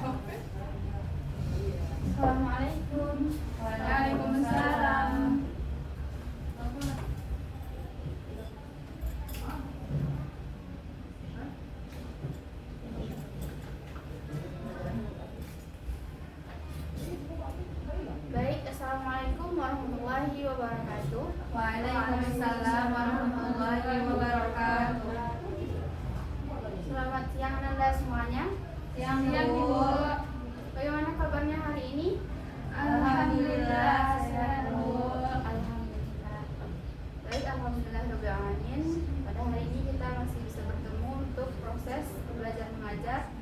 Assalamualaikum. Waalaikumsalam. Baik, Assalamualaikum warahmatullahi wabarakatuh. Waalaikumsalam warahmatullahi wabarakatuh. Selamat siang Anda semuanya. Siang, Bu. Bagaimana kabarnya hari ini? Alhamdulillah sehat, Bu. Alhamdulillah. Baik, alhamdulillah rabbil alamin. Pada hari ini kita masih bisa bertemu untuk proses belajar mengajar.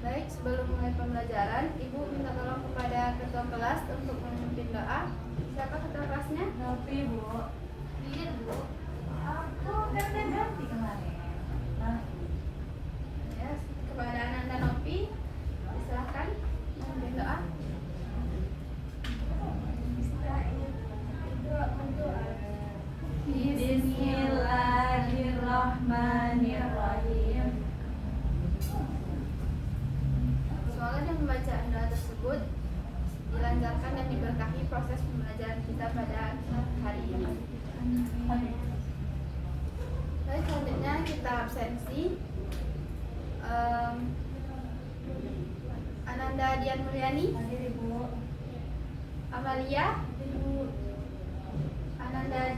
Baik, sebelum mulai pembelajaran, Ibu minta tolong kepada ketua kelas untuk memimpin doa. Siapa ketua kelasnya? Nopi, Bu. Iya, Bu. Aku kan udah ganti kemarin. Nah, Ya, kepada Ananda Nopi, silakan memimpin doa. Bismillahirrahmanirrahim. Semoga dengan pembacaan doa tersebut dilancarkan dan diberkahi proses pembelajaran kita pada hari ini. Baik, selanjutnya kita absensi. Ananda Dian Mulyani, Hadir, Ibu. Amalia, Ananda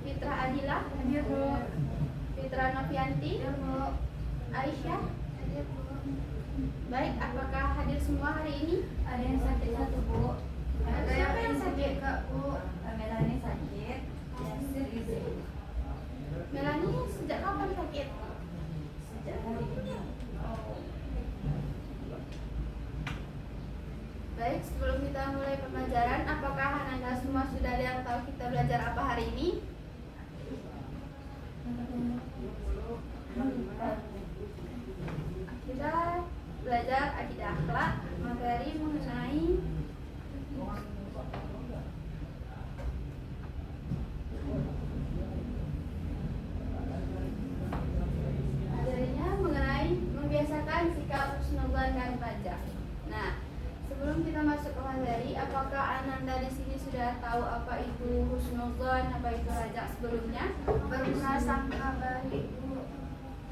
Fitra Adila, Hadir, Bu. Fitra Novianti, Aisyah. Baik, apakah hadir semua hari ini? Ada yang sakit satu, Bu. Ada yang sakit, Kak, Bu. Melani sakit. Yasir izin. Melani sejak kapan sakit? Sejak hari ini. Baik, sebelum kita mulai pembelajaran, apakah Anda semua sudah ada yang tahu kita belajar apa hari ini? Kita belajar akidah akhlak, materi mengenai materinya mengenai membiasakan sikap husnudzon dan raja. Nah, sebelum kita masuk ke materi, apakah Ananda di sini sudah tahu apa itu husnudzon, apa itu raja sebelumnya? Berprasangka baik.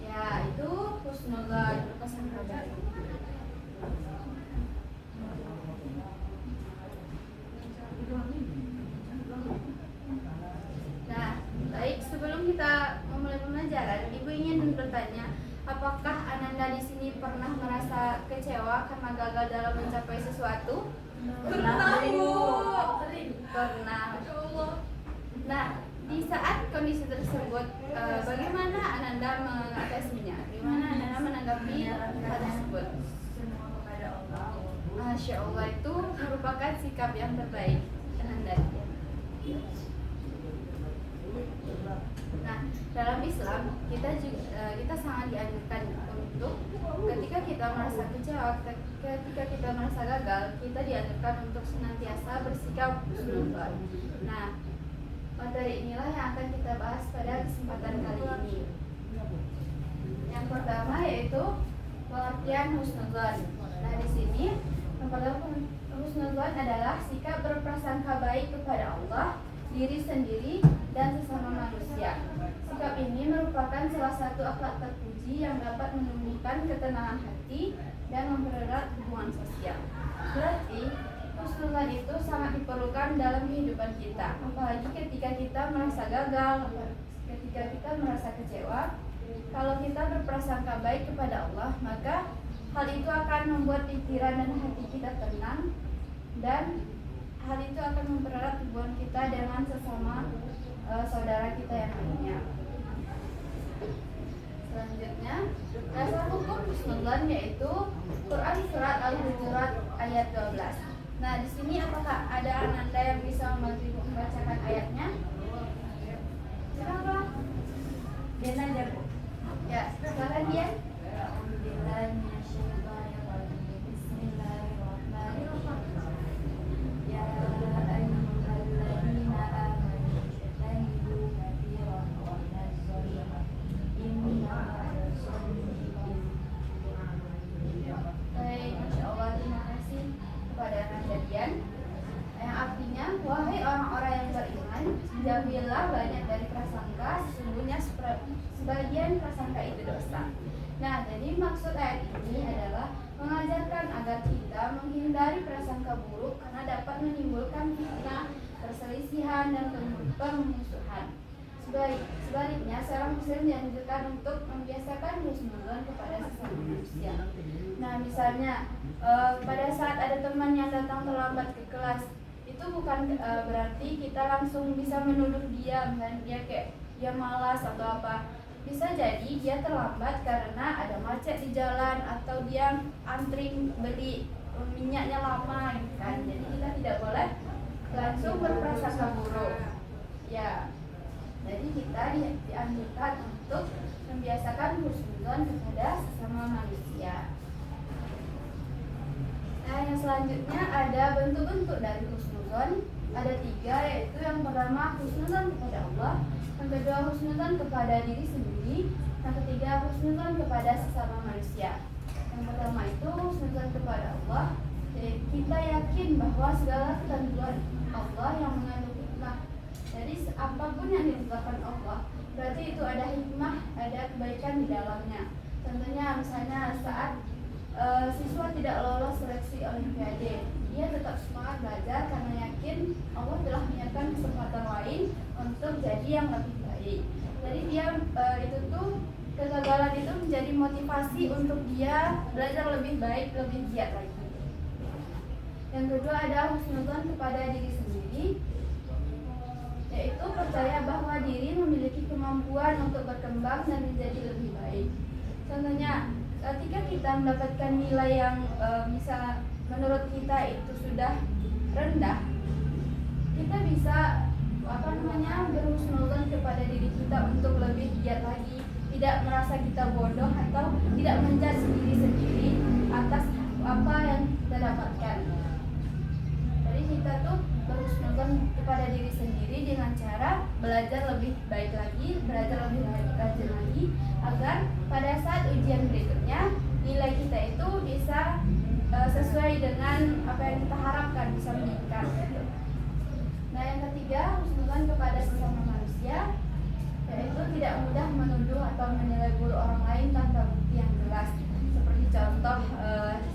Ya, itu husnudzon, berprasangka baik. Nah, baik, sebelum kita memulai pembelajaran, Ibu ingin bertanya, apakah Ananda di sini pernah merasa kecewa karena gagal dalam mencapai sesuatu? Pernah, Bu. Pernah. Nah, di saat kondisi tersebut, bagaimana Ananda mengatasinya? Bagaimana Ananda menanggapi hal tersebut? Semua kepada Allah. Masya Allah, itu merupakan sikap yang terbaik Ananda. Nah, dalam Islam kita sangat dianjurkan untuk ketika kita merasa kecewa, ketika kita merasa gagal, kita dianjurkan untuk senantiasa bersikap husnudzon. Nah, materi inilah yang akan kita bahas pada kesempatan kali ini. Yang pertama yaitu pengertian husnudzon. Nah, di sini yang pertama, husnudzon adalah sikap berprasangka baik kepada Allah, diri sendiri, dan sesama manusia. Sikap ini merupakan salah satu akhlak terpuji yang dapat menumbuhkan ketenangan hati dan mempererat hubungan sosial. Berarti husnudzon itu sangat diperlukan dalam kehidupan kita, apalagi ketika kita merasa gagal, ketika kita merasa kecewa. Kalau kita berprasangka baik kepada Allah, maka hal itu akan membuat pikiran dan hati kita tenang, dan hal itu akan mempererat hubungan kita dengan sesama saudara kita yang lainnya. Selanjutnya, dasar hukum husnudzon yaitu Quran surat Al-Hujurat ayat 12. Nah, di sini apakah ada Ananda yang bisa membantu Ibu membacakan ayatnya? Silakan. Dian aja, Bu. Ya, silakan Dian. Bismillahirrahmanirrahim. Ya ayyuhalladzina amanu ijtanibu katsiran minadh-dhanni inna ba'da-dhanni itsmun. Jadi maksud ayat ini adalah mengajarkan agar kita menghindari prasangka buruk karena dapat menimbulkan fitnah, perselisihan, dan permusuhan. Sebaliknya, seorang muslim dianjurkan untuk membiasakan husnuzon kepada sesama manusia. Nah, misalnya pada saat ada teman yang datang terlambat ke kelas, itu bukan berarti kita langsung bisa menuduh dia, misalnya dia kayak dia malas atau apa. Bisa jadi dia terlambat karena ada macet di jalan atau dia antri beli minyaknya lama gitu kan. Jadi kita tidak boleh langsung berprasangka buruk. Ya. Jadi kita dianjurkan untuk membiasakan husnuzon kepada sesama manusia. Nah, yang selanjutnya ada bentuk-bentuk dari husnuzon. Ada 3, yaitu yang pertama husnuzon kepada Allah, yang kedua husnuzon kepada diri sendiri, yang ketiga husnuzon kepada sesama manusia. Yang pertama itu husnuzon kepada Allah. Jadi kita yakin bahwa segala ketentuan Allah yang mengandung hikmah. Jadi apapun yang ditetapkan Allah, berarti itu ada hikmah, ada kebaikan di dalamnya. Contohnya misalnya saat siswa tidak lolos seleksi olimpiade, dia tetap semangat belajar karena yakin Allah telah menyiapkan kesempatan lain untuk jadi yang lebih baik. Jadi dia itu tuh kegagalan itu menjadi motivasi untuk dia belajar lebih baik, lebih giat lagi. Yang kedua ada husnuzon kepada diri sendiri, yaitu percaya bahwa diri memiliki kemampuan untuk berkembang dan menjadi lebih baik. Contohnya, ketika kita mendapatkan nilai yang misal menurut kita itu sudah rendah, kita bisa berhusnuzon kepada diri kita untuk lebih giat lagi, tidak merasa kita bodoh atau tidak menjudge diri sendiri atas apa yang kita dapatkan. Jadi kita tuh berhusnuzon kepada diri sendiri dengan cara belajar lebih baik lagi, belajar lebih rajin lagi, agar pada saat ujian berikutnya nilai kita itu bisa sesuai dengan apa yang kita harapkan, bisa meningkat. Nah, yang ketiga husnuzon kepada sesama manusia, yaitu tidak mudah menuduh atau menilai buruk orang lain tanpa bukti yang jelas. Seperti contoh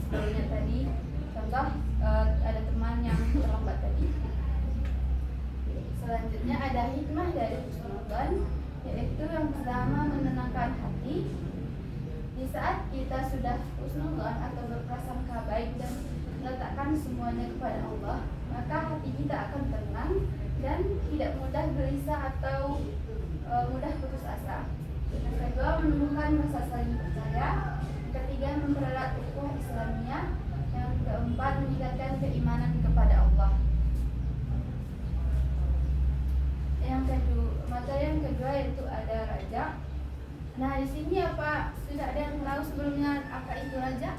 sebelumnya tadi, ada teman yang terlambat tadi. Selanjutnya ada hikmah dari husnuzon, yaitu yang pertama menenangkan hati. Di saat kita sudah husnuzon atau berprasangka baik dan meletakkan semuanya kepada Allah, maka hati kita akan tenang dan tidak mudah gelisah atau mudah putus asa. Yang kedua menumbuhkan rasa saling percaya. Yang ketiga mempererat ukhuwah Islamiyah. Yang keempat meningkatkan keimanan kepada Allah. Materi yang kedua yaitu ada rajak. Nah, di sini apa sudah ada yang tahu sebelumnya apa itu rajak?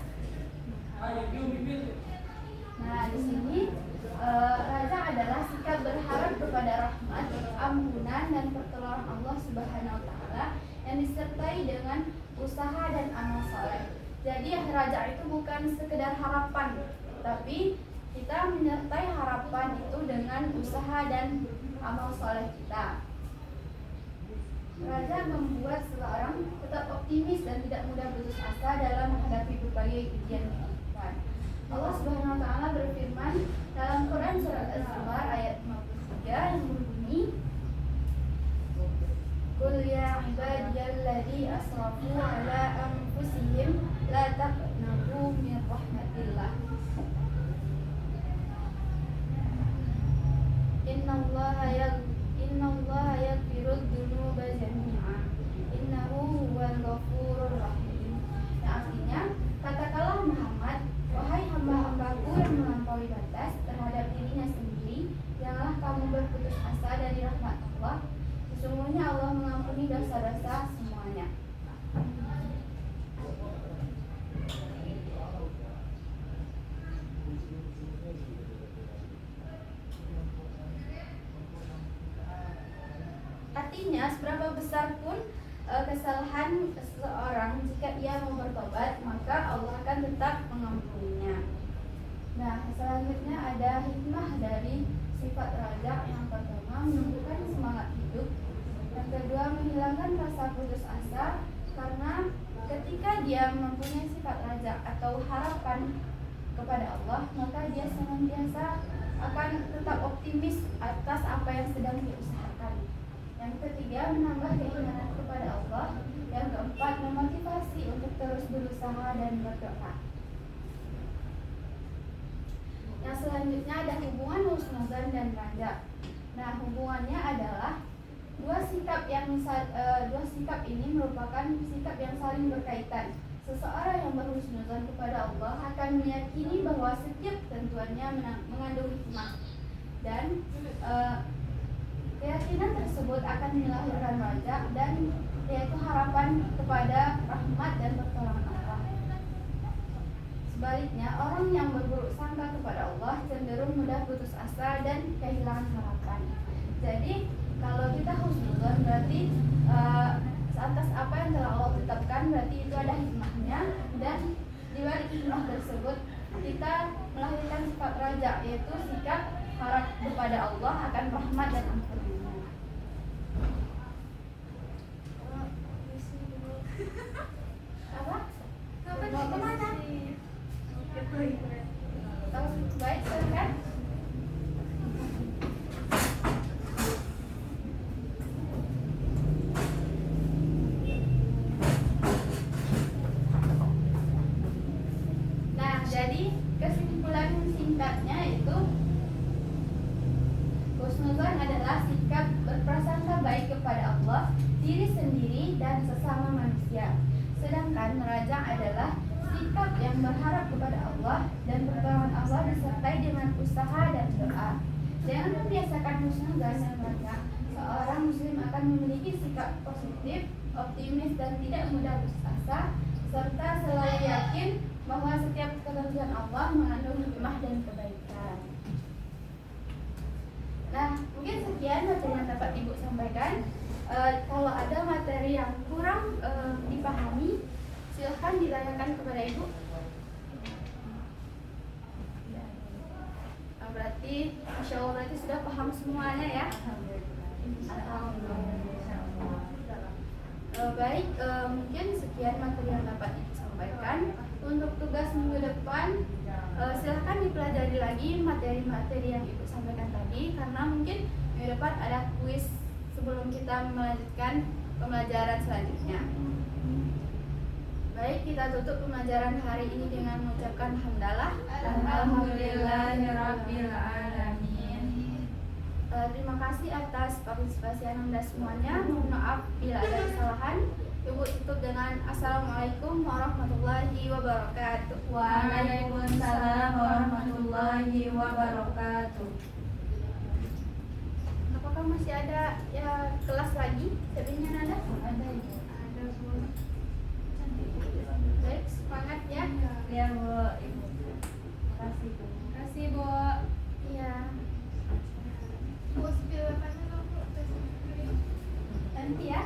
Nah, di sini rajak adalah sikap berharap kepada rahmat, ampunan dan pertolongan Allah Subhanahu wa taala yang disertai dengan usaha dan amal saleh. Jadi rajak itu bukan sekedar harapan, tapi kita menyertai harapan itu dengan usaha dan amal saleh kita. Raja membuat seseorang tetap optimis dan tidak mudah putus asa dalam menghadapi berbagai ujian kehidupan. Allah Subhanahu wa taala berfirman dalam Quran surat Az-Zumar ayat 53 yang berbunyi, "Qul ya ibadiyalladzi asrafu ala anfusihim la taqnatu min rahmatillah. Innallaha yaghfirudz dzunuba jami'a. Innahu huwal ghafurur rahim." Yang artinya, katakanlah Muhammad, wahai hamba-hambaku yang melampaui batas terhadap dirinya sendiri, janganlah kamu berputus asa dari rahmat Allah. Sesungguhnya Allah mengampuni dosa-dosa semuanya. Artinya, seberapa besar pun kesalahan seseorang, jika ia mau bertobat, maka Allah akan tetap mengampuninya. Nah, selanjutnya ada hikmah dari sifat rajak. Yang pertama, menumbuhkan semangat hidup. Yang kedua, menghilangkan rasa putus asa, karena ketika dia mempunyai sifat raja atau harapan kepada Allah, maka dia senantiasa akan tetap optimis atas apa yang sedang diusahakan. Yang ketiga, menambah keimanan kepada Allah. Yang keempat, memotivasi untuk terus berusaha dan berdoa. Yang selanjutnya ada hubungan husnuzan dan raja. Nah, hubungannya adalah dua sikap ini merupakan sikap yang saling berkaitan. Seseorang yang berhusnuzan kepada Allah akan meyakini bahwa setiap ketentuannya mengandung hikmah, dan keyakinan tersebut akan melahirkan raja, dan yaitu harapan kepada rahmat dan pertolongan Allah. Sebaliknya, orang yang berburuk sangka kepada Allah cenderung mudah putus asa dan kehilangan harapan. Jadi kalau kita husnuzon berarti atas apa yang telah Allah tetapkan, berarti itu ada hikmahnya, dan di balik hikmah tersebut kita melahirkan sifat raja, yaitu sikap harap kepada Allah akan rahmat dan ampunannya. Apa? Mau kemana? Baik, silakan. Jadi kesimpulan singkatnya itu, husnuzon adalah sikap berprasangka baik kepada Allah, diri sendiri, dan sesama manusia. Sedangkan raja adalah sikap yang berharap kepada Allah dan pertolongan Allah disertai dengan usaha dan doa. Dengan membiasakan husnuzon dan raja, seorang muslim akan memiliki sikap positif, optimis, dan tidak mudah putus asa, serta selalu yakin bahwa setiap ketentuan Allah mengandung hikmah dan kebaikan. Nah, mungkin sekian materi yang dapat Ibu sampaikan. Kalau ada materi yang kurang dipahami, silahkan ditanyakan kepada Ibu. Berarti, Insya Allah berarti sudah paham semuanya ya. Baik, mungkin sekian materi yang dapat Ibu sampaikan. Untuk tugas minggu depan, silahkan dipelajari lagi materi-materi yang Ibu sampaikan tadi, karena mungkin minggu depan ada kuis sebelum kita melanjutkan pembelajaran selanjutnya. Baik, kita tutup pembelajaran hari ini dengan mengucapkan hamdalah. Alhamdulillahirabbil alamin. Terima kasih atas partisipasi Anda semuanya. Mohon maaf bila ada kesalahan. Ibu tutup dengan Assalamualaikum warahmatullahi wabarakatuh. Waalaikumsalam warahmatullahi wabarakatuh. Apakah masih ada ya kelas lagi? Sebenarnya Nanda? Ada. Ada Bu. Baik, semangat ya. Ya Bu, Ibu. Terima kasih Bu. Iya. Bu, nanti ya.